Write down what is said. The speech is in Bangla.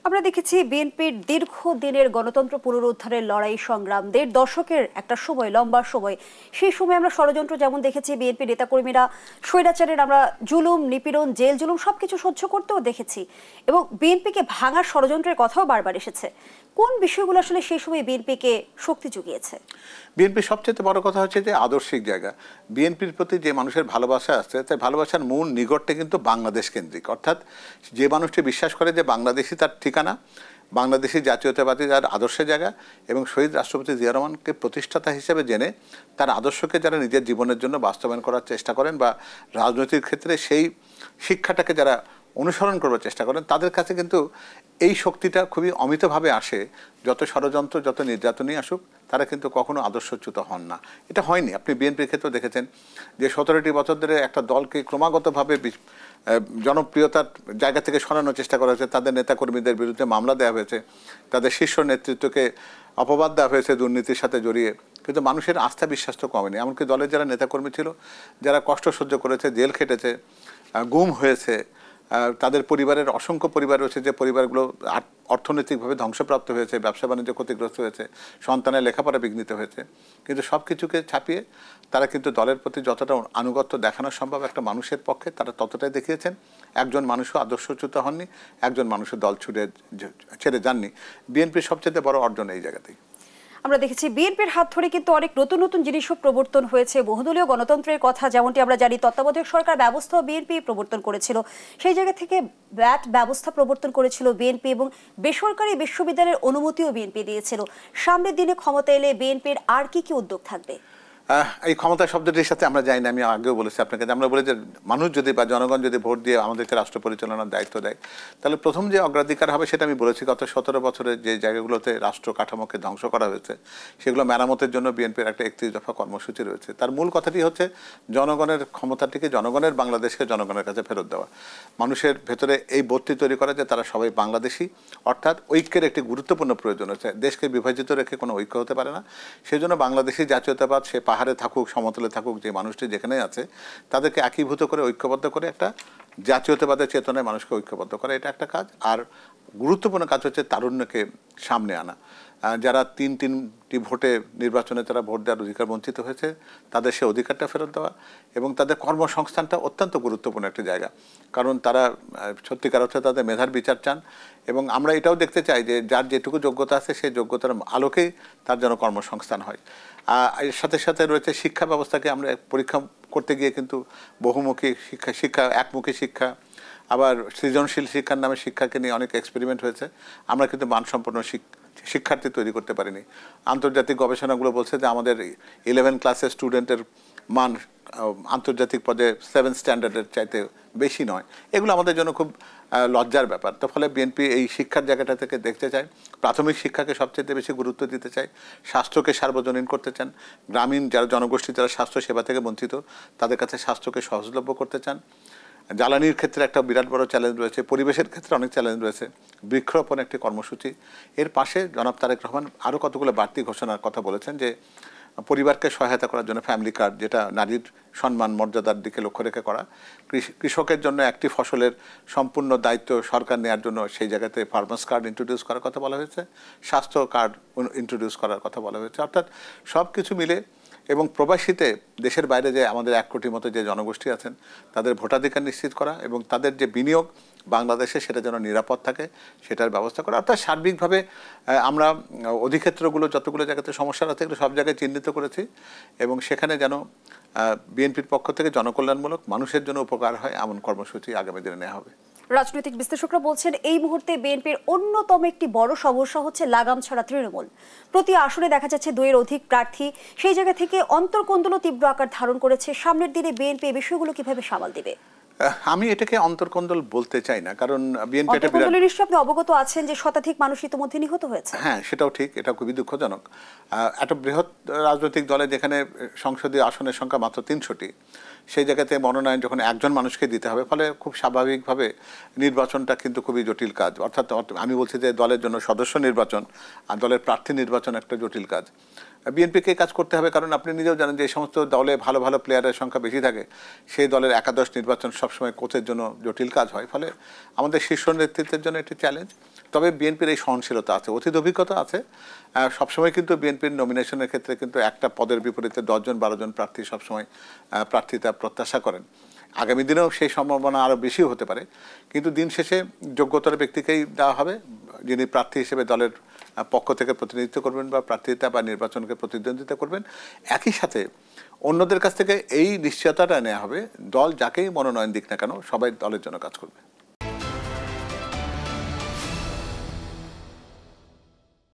আমরা দেখেছি বিএনপির দীর্ঘদিনের গণতন্ত্র পুনরুদ্ধারের লড়াই সংগ্রাম ১.৫ দশকের একটা সময়, লম্বা সময়। সেই সময় আমরা ষড়যন্ত্র যেমন দেখেছি, বিএনপি নেতাকর্মীরা স্বৈরাচারের আমরা জুলুম, নিপীড়ন, জেল জুলুম সবকিছু সহ্য করতেও দেখেছি, এবং বিএনপিকে ভাঙার ষড়যন্ত্রের কথাও বারবার এসেছে। কোন বিষয়গুলো আসলে সেই সময় বিএনপিকে শক্তি জুগিয়েছে? বিএনপির সবচেয়ে বড় কথা হচ্ছে যে আদর্শিক জায়গা। বিএনপির প্রতি যে মানুষের ভালোবাসা আছে, তাই ভালোবাসার মূল নিগড়টা কিন্তু বাংলাদেশ কেন্দ্রিক। অর্থাৎ যে মানুষটি বিশ্বাস করে যে বাংলাদেশই তার ঠিকানা, বাংলাদেশি জাতীয়তাবাদী তার আদর্শের জায়গা, এবং শহীদ রাষ্ট্রপতি জিয়া রহমানকে প্রতিষ্ঠাতা হিসেবে জেনে তার আদর্শকে যারা নিজের জীবনের জন্য বাস্তবায়ন করার চেষ্টা করেন বা রাজনৈতিক ক্ষেত্রে সেই শিক্ষাটাকে যারা অনুসরণ করবার চেষ্টা করেন, তাদের কাছে কিন্তু এই শক্তিটা খুবই অমিতভাবে আসে। যত ষড়যন্ত্র, যত নির্যাতনই আসুক, তারা কিন্তু কখনো আদর্শচ্যুত হন না। এটা হয়নি। আপনি বিএনপির ক্ষেত্রেও দেখেছেন যে 17টি বছর ধরে একটা দলকে ক্রমাগতভাবে জনপ্রিয়তার জায়গা থেকে সরানোর চেষ্টা করা হয়েছে, তাদের নেতাকর্মীদের বিরুদ্ধে মামলা দেওয়া হয়েছে, তাদের শীর্ষ নেতৃত্বকে অপবাদ দেওয়া হয়েছে দুর্নীতির সাথে জড়িয়ে, কিন্তু মানুষের আস্থা বিশ্বাস তো কমেনি। এমনকি দলের যারা নেতাকর্মী ছিল, যারা কষ্ট সহ্য করেছে, জেল খেটেছে, গুম হয়েছে, তাদের পরিবারের অসংখ্য পরিবার রয়েছে যে পরিবারগুলো অর্থনৈতিকভাবে ধ্বংসপ্রাপ্ত হয়েছে, ব্যবসা বাণিজ্য ক্ষতিগ্রস্ত হয়েছে, সন্তানের লেখাপড়া বিঘ্নিত হয়েছে, কিন্তু সব কিছুকে ছাপিয়ে তারা কিন্তু দলের প্রতি যতটা আনুগত্য দেখানো সম্ভব একটা মানুষের পক্ষে, তারা ততটাই দেখিয়েছেন। একজন মানুষও আদর্শচ্যুত হননি, একজন মানুষও দল ছেড়ে যাননি। বিএনপির সবচেয়ে বড় অর্জন এই জায়গাতেই। আমরা দেখেছি বিএনপির হাত ধরে কিন্তু অনেক নতুন নতুন জিনিসও প্রবর্তন হয়েছে। বহুদলীয় গণতন্ত্রের কথা যেমনটি আমরা জানি, তত্ত্বাবধায়ক সরকার ব্যবস্থাও বিএনপি প্রবর্তন করেছিল। সেই জায়গা থেকে ব্যাট ব্যবস্থা প্রবর্তন করেছিল বিএনপি, এবং বেসরকারি বিশ্ববিদ্যালয়ের অনুমতিও বিএনপি দিয়েছিল। সামনের দিনে ক্ষমতা এলে বিএনপির আর কি কি উদ্যোগ থাকবে? এই ক্ষমতা শব্দটির সাথে আমরা যাই না। আমি আগেও বলেছি আপনাকে, আমরা বলি যে মানুষ যদি বা জনগণ যদি ভোট দিয়ে আমাদেরকে রাষ্ট্র পরিচালনার দায়িত্ব দেয়, তাহলে প্রথম যে অগ্রাধিকার হবে সেটা আমি বলেছি, গত 17 বছরের যে জায়গাগুলোতে রাষ্ট্র কাঠামোকে ধ্বংস করা হয়েছে সেগুলো মেরামতের জন্য বিএনপির একটা 31 দফা কর্মসূচি রয়েছে। তার মূল কথাটি হচ্ছে জনগণের ক্ষমতাটিকে, জনগণের বাংলাদেশকে জনগণের কাছে ফেরত দেওয়া, মানুষের ভেতরে এই বোধটি তৈরি করা যে তারা সবাই বাংলাদেশি। অর্থাৎ ঐক্যের একটি গুরুত্বপূর্ণ প্রয়োজন হচ্ছে। দেশকে বিভাজিত রেখে কোনো ঐক্য হতে পারে না। সেই জন্য বাংলাদেশি জাতীয়তাবাদ, সে পাহাড়ে থাকুক, সমতলে থাকুক, যে মানুষটি যেখানে আছে তাদেরকে একীভূত করে, ঐক্যবদ্ধ করে একটা জাতীয়তাবাদের চেতনায় মানুষকে ঐক্যবদ্ধ করা, এটা একটা কাজ। আর গুরুত্বপূর্ণ কাজ হচ্ছে তারুণ্যকে সামনে আনা। যারা তিনটি ভোটে নির্বাচনে তারা ভোট দেওয়ার অধিকার বঞ্চিত হয়েছে, তাদের সে অধিকারটা ফেরত দেওয়া, এবং তাদের কর্মসংস্থানটা অত্যন্ত গুরুত্বপূর্ণ একটা জায়গা। কারণ তারা সত্যিকার অর্থে তাদের মেধার বিচার চান, এবং আমরা এটাও দেখতে চাই যে যার যেটুকু যোগ্যতা আছে সেই যোগ্যতার আলোকেই তার যেন কর্মসংস্থান হয়। এর সাথে সাথে রয়েছে শিক্ষা ব্যবস্থাকে আমরা পরীক্ষা করতে গিয়ে কিন্তু বহুমুখী শিক্ষা, একমুখী শিক্ষা, আবার সৃজনশীল শিক্ষার নামে শিক্ষাকে নিয়ে অনেক এক্সপেরিমেন্ট হয়েছে। আমরা কিন্তু মানসম্পন্ন শিক্ষার্থী তৈরি করতে পারিনি। আন্তর্জাতিক গবেষণাগুলো বলছে যে আমাদের 11 ক্লাসের স্টুডেন্টের মান আন্তর্জাতিক পদে 7 স্ট্যান্ডার্ডের চাইতে বেশি নয়। এগুলো আমাদের জন্য খুব লজ্জার ব্যাপার। তো ফলে বিএনপি এই শিক্ষার জায়গাটা থেকে দেখতে চায়, প্রাথমিক শিক্ষাকে সবচেয়ে বেশি গুরুত্ব দিতে চায়, স্বাস্থ্যকে সার্বজনীন করতে চান, গ্রামীণ যারা জনগোষ্ঠী যারা স্বাস্থ্য সেবা থেকে বঞ্চিত তাদের কাছে স্বাস্থ্যকে সহজলভ্য করতে চান। জ্বালানির ক্ষেত্রে একটা বিরাট বড় চ্যালেঞ্জ রয়েছে, পরিবেশের ক্ষেত্রে অনেক চ্যালেঞ্জ রয়েছে, বৃক্ষরোপণ একটি কর্মসূচি। এর পাশে জনাব তারেক রহমান আরও কতগুলো বাড়তি ঘোষণার কথা বলেছেন, যে পরিবারকে সহায়তা করার জন্য ফ্যামিলি কার্ড, যেটা নারীর সম্মান মর্যাদার দিকে লক্ষ্য রেখে করা, কৃষকের জন্য একটি ফসলের সম্পূর্ণ দায়িত্ব সরকার নেওয়ার জন্য সেই জায়গাতে ফার্মার্স কার্ড ইন্ট্রোডিউস করার কথা বলা হয়েছে, স্বাস্থ্য কার্ড ইন্ট্রোডিউস করার কথা বলা হয়েছে। অর্থাৎ সব কিছু মিলে, এবং প্রবাসীতে দেশের বাইরে যে আমাদের 1 কোটির মতো যে জনগোষ্ঠী আছেন তাদের ভোটাধিকার নিশ্চিত করা, এবং তাদের যে বিনিয়োগ বাংলাদেশে সেটা যেন নিরাপদ থাকে সেটার ব্যবস্থা করা। অর্থাৎ সার্বিকভাবে আমরা অধিক্ষেত্রগুলো যতগুলো জায়গাতে সমস্যা আছে এগুলো সব জায়গায় চিহ্নিত করেছি, এবং সেখানে যেন বিএনপির পক্ষ থেকে জনকল্যাণমূলক, মানুষের জন্য উপকার হয় এমন কর্মসূচি আগামী দিনে নেওয়া হবে। রাজনৈতিক বিশ্লেষকরা বলছেন এই মুহূর্তে বিএনপির অন্যতম একটি বড় সমস্যা হচ্ছে লাগাম ছাড়া তৃণমূল। প্রতি আসনে দেখা যাচ্ছে 2-এর অধিক প্রার্থী। সেই জায়গা থেকে অন্তর্কোন্দল তীব্র আকার ধারণ করেছে। সামনের দিনে বিএনপি এই বিষয়গুলো কিভাবে সামাল দেবে? আমি এটাকে অন্তর্কোন্দল বলতে চাই না, কারণ বিএনপি আপনি অবগত আছেন যে শতাধিক মানুষ ইতিমধ্যে নিহত হয়েছে। হ্যাঁ, সেটাও ঠিক, এটা খুবই দুঃখজনক। একটা বৃহৎ রাজনৈতিক দলে যেখানে সংসদীয় আসনের সংখ্যা মাত্র 300টি, সেই জায়গাতে মনোনয়ন যখন একজন মানুষকে দিতে হবে, ফলে খুব স্বাভাবিকভাবে নির্বাচনটা কিন্তু খুবই জটিল কাজ। অর্থাৎ আমি বলছি যে দলের জন্য সদস্য নির্বাচন আর দলের প্রার্থী নির্বাচন একটা জটিল কাজ। বিএনপিকে কাজ করতে হবে, কারণ আপনি নিজেও জানেন যে এই সমস্ত দলে ভালো ভালো প্লেয়ারের সংখ্যা বেশি থাকে, সেই দলের একাদশ নির্বাচন সবসময় কোচের জন্য জটিল কাজ হয়। ফলে আমাদের শীর্ষ নেতৃত্বের জন্য একটি চ্যালেঞ্জ। তবে বিএনপির এই সহনশীলতা আছে, অতীত অভিজ্ঞতা আছে। সবসময় কিন্তু বিএনপির নমিনেশনের ক্ষেত্রে কিন্তু একটা পদের বিপরীতে 10 জন 12 জন প্রার্থী সবসময় প্রার্থিতা প্রত্যাশা করেন। আগামী দিনেও সেই সম্ভাবনা আরও বেশিও হতে পারে, কিন্তু দিন শেষে যোগ্যতর ব্যক্তিকেই দেওয়া হবে, যিনি প্রার্থী হিসেবে দলের পক্ষ থেকে প্রতিনিধিত্ব করবেন বা প্রার্থিতা বা নির্বাচনকে প্রতিদ্বন্দ্বিতা করবেন। একই সাথে অন্যদের কাছ থেকে এই নিশ্চয়তাটা নেওয়া হবে, দল যাকেই মনোনয়ন দিক না কেন সবাই দলের জন্য কাজ করবে।